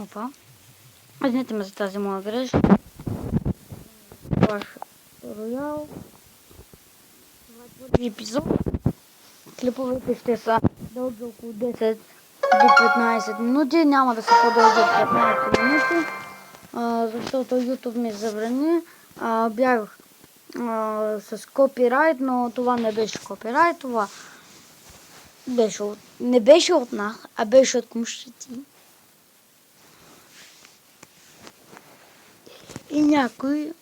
Опа. Извинете ме за тази моя грешка. Роял. Това е първи епизод. Клиповете ще са дълги около 10 до 15 минути. Няма да са по-дълги от 15 минути, защото YouTube ми забрани. Бях с копирайт, но това не беше копирайт. Това не беше от нас, а беше от комшити. И някой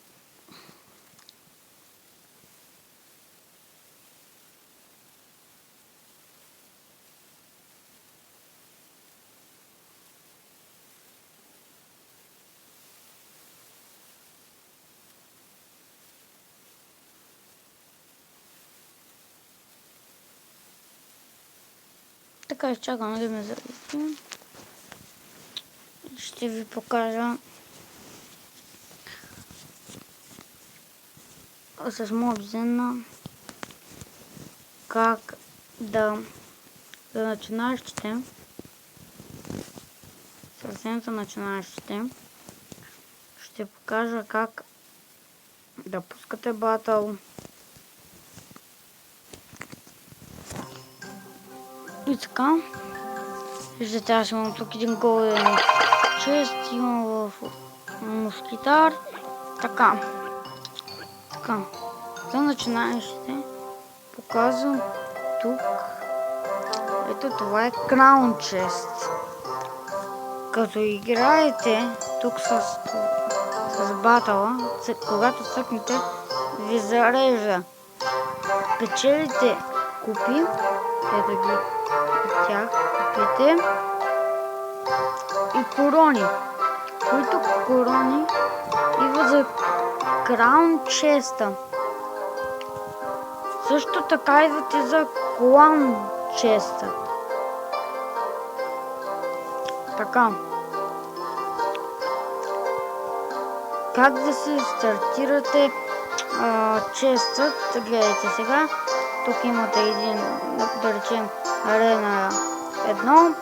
така изчакам да ме зависи. Ще ви покажа с Mobzen как да начинаещите, съвсем за начинаещите, ще покажа как да пускате батъл и така. Виждате, аз имам тук един голден чест, имам в мускитар. Така. За начинаещите показвам тук. Ето това е Crown Chest. Като играете тук с батъла, когато цъкнете, ви зарежда. Печелите купи, ето ги от тях, купите и корони, които корони идват за Crown Chest. Също така идват и за Clan Chest. Така. Как да се стартирате честът? Гледайте сега. Тук имате един, да речем, арена 1.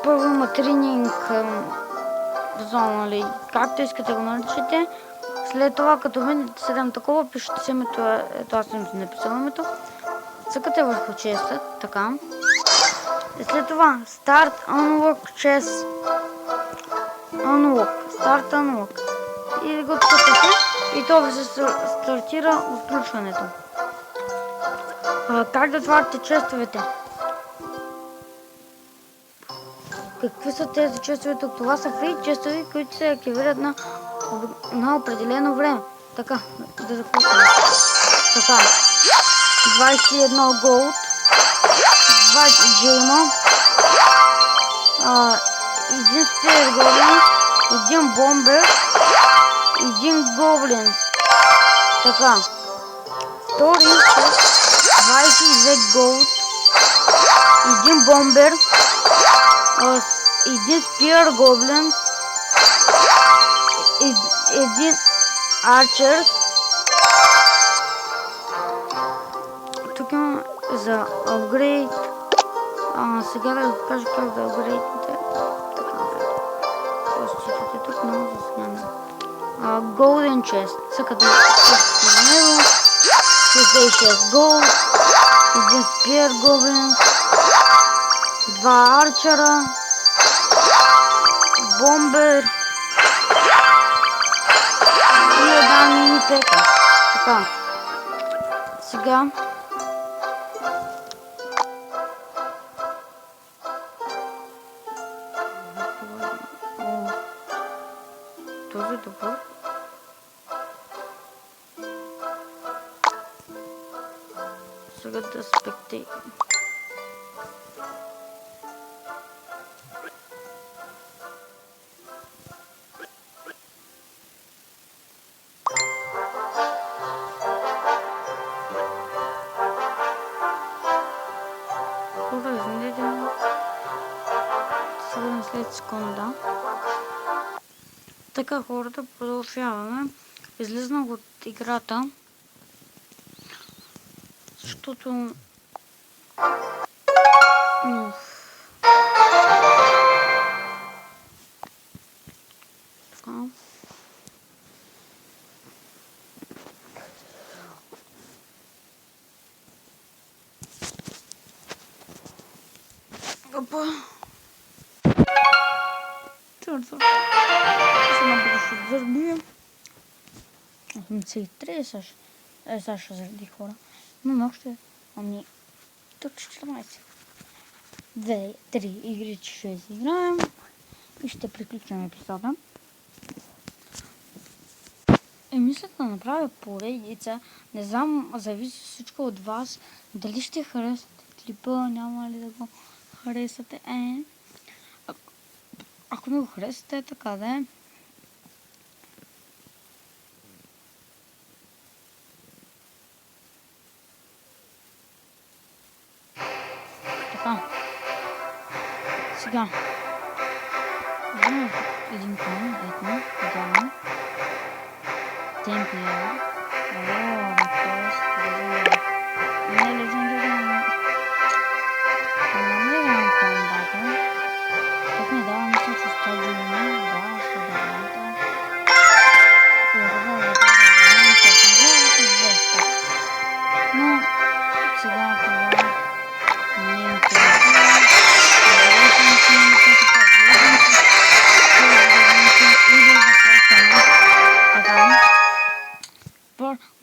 Първо има тренинг зона, или както искате го наричате. След това, като видите 7 такова, пишете си името, ето аз съм си написал името. Цъкате върху честа, така. И след това Start Unlock Chest. Start Unlock. И го цъкате и то ви се стартира отключването. Как да отваряте честовете? Какви са тези честове тук? Това са фри честове, които се активират на определено време. Така, да започнем. Така, 21 голд, 20 джейма, един спир гоблин, един бомбер, един гоблин. Така, втори 22 голд, един бомбер, един спир гоблин, един арчер. Тук има за апгрейд. Сега да ви покажа как да апгрейдите. Така, посетите тук, но за сега не. Golden Chest. Цъкате за него. 66 голд. Един спир гоблин. 2 арчера. Бомбер. И една мини пека. Така. Сега. Този добър. Сега да спектей. След секунда. Така, хората, продължаваме. Излезнах от играта, защото Опа. Чорт. Само ще зарди. 83 сега ще заради хора. Но още ами точно 14. 2-3 игри ще изиграем и ще приключим епизода. И мисля да направя поредица. Не знам, зависи всичко от вас. Дали ще харесате клипа, няма ли да го харесате. Ако не го харесате, така да е. Така. Сега. Вземем един кон, ето, идеално. Темплер. Реквест, легендар. Не легендар, намерям комбата. Тук ми дава, мисля, че 100 джуна. Да, 100 но сега това не е интересно.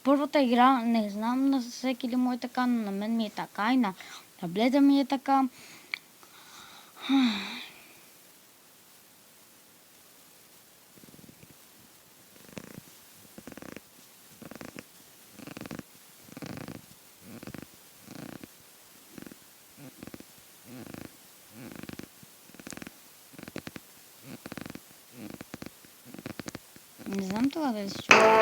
Първата игра, не знам на всеки ли му е така, но на мен ми е така и на таблета ми е така. Не знам това да се чува.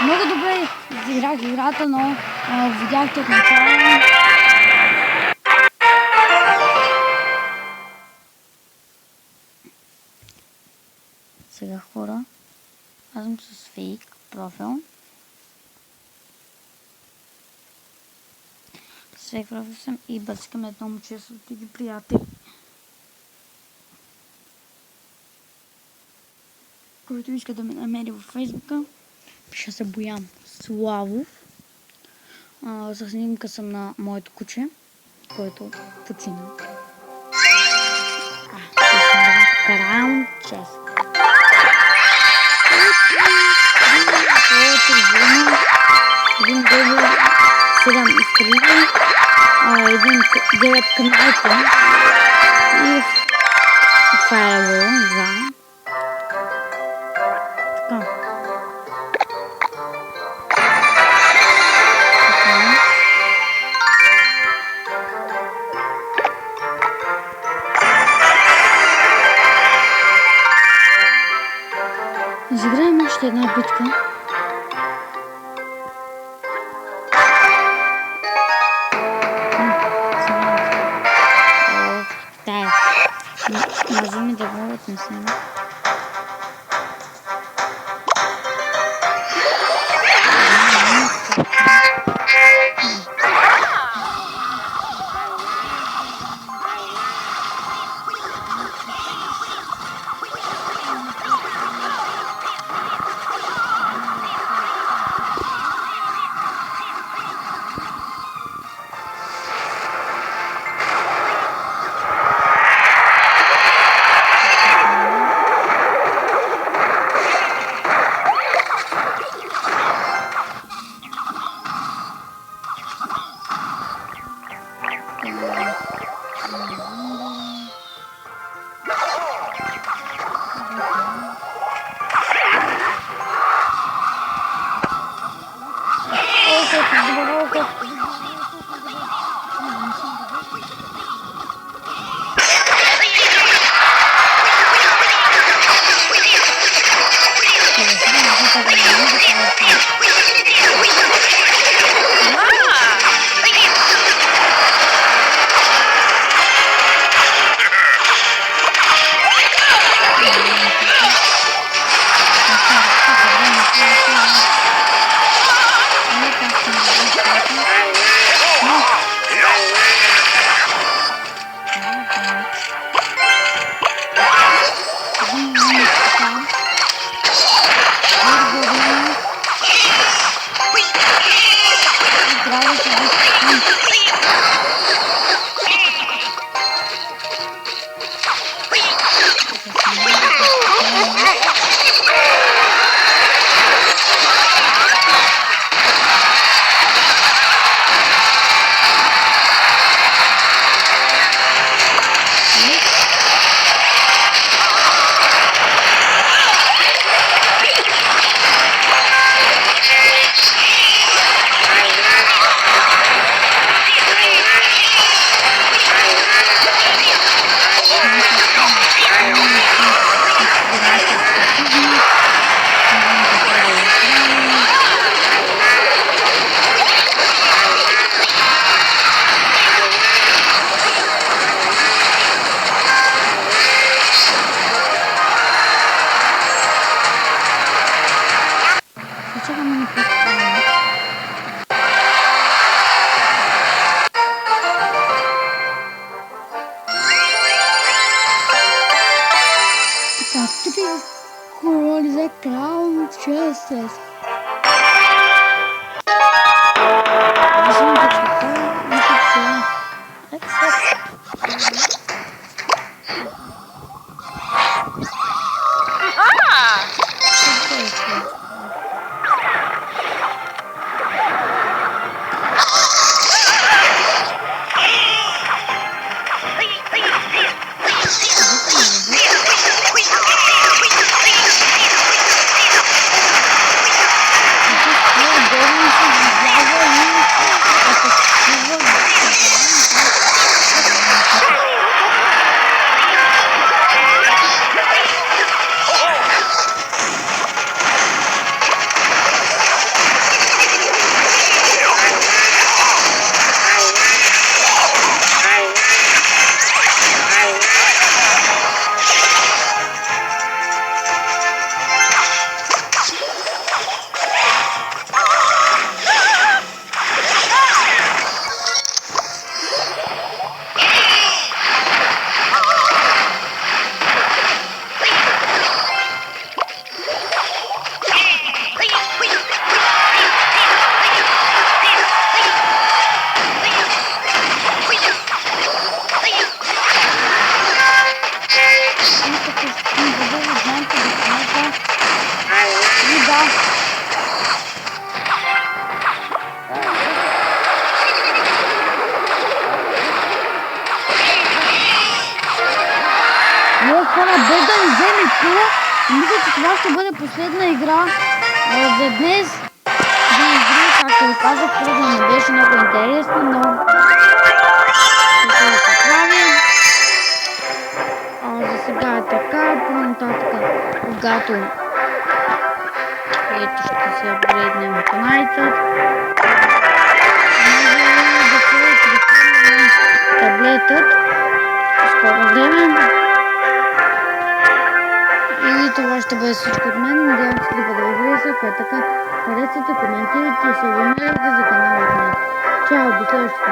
Много добре изиграх играта, но видяхте от начало. Сега хора, аз съм с фейк профил. С фейк профил съм и бъцкам едно момче с други приятели, който иска да ме намери във фейсбука. Пиша се Боян Славов. С снимка съм на моето куче, който почина. Краун чест. Един дебъл, 7 изстрели, един 9 канайка и фаербол, 2. Така. Изиграем още една битка. Може ми да го отнесем. Crown Justice. Хора, без да ни вземе кола, мисля, че това ще бъде последна игра за днес. За игри, както ви казах, първо не беше много интересно, но ще се прави. За сега е така, по-нататък, когато ето ще се апгрейднем каналите. Може да се прехвърлим таблетът скоро време. И това ще бъде всичко от мен. Надявам се да ви хареса. Ако е така, харесайте, коментирайте и се абонирайте за канала. Чао, до следващото.